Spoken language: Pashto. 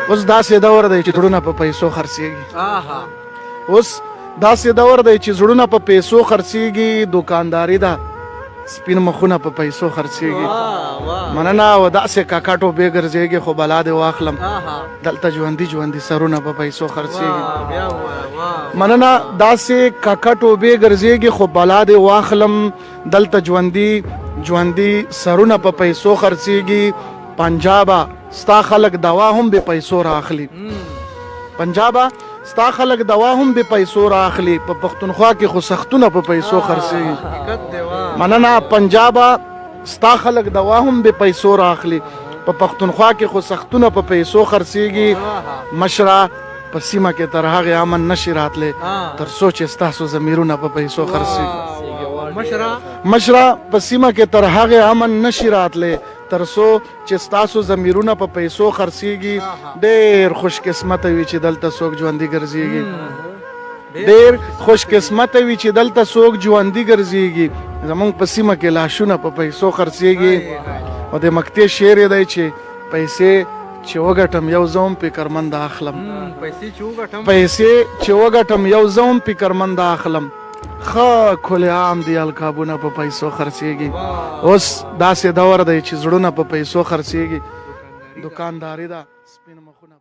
اوس داسې دور دی چې زړونه په پیسو خرڅېږي. اوس داسې دور دی چې زړونه په پیسو خرڅېږي، دوکانداري ده، سپین مخونه په پیسو خرڅېږي. مننه. او داسې کاکا ټوبې ګرځېږي خو بلا دې واخلم، دلته ژوندي ژوندي سرونه په پیسو خرڅېږي. مننه. داسې کاکا ټوبې ګرځېږي خو بلا دې واخلم، دلته ژوندي ژوندي سرونه په پیسو خرڅېږي. پنجابه ستا خلک دوا هم به پیسو راخلي. پنجابه ستا خلک دوا هم به پیسو راخلي. په پښتونخوا کې خو سختونه په پیسو خرڅېږي. مننه. پنجابه ستا خلک دوا هم به پیسو راخلي. په پښتونخوا کې خو سختونه په پیسو خرڅېږي. مشره په سیمه کې تر هغې امن نشي راتلی تر څو چې ستاسو ضمیرونه په پیسو خرڅېږي. مشره په سیمه کې تر هغې امن نشي راتلی تر څو چې ستاسو ضمیرونه په پیسو خرڅېږي. ډېر خوش قسمته وي چې دلته څوک ژوندي ګرځېږي. ډېر خوش قسمته وي چې دلته څوک ژوندي ګرځېږي. زمونږ په سیمه کې لاشونه په پیسو خرڅېږي. او د مکتې شعر یې دی چې پیسې چې وګټم یو زه هم فکرمنده اخلم. پیسې چې وګټم یو زه هم فکرمنده اخلم. ښه کل عام دی القابونه په پیسو خرڅېږي. اوس داسې دور دی چې زړونه په پیسو خرڅېږي. دوکانداري ده، سپین مخونه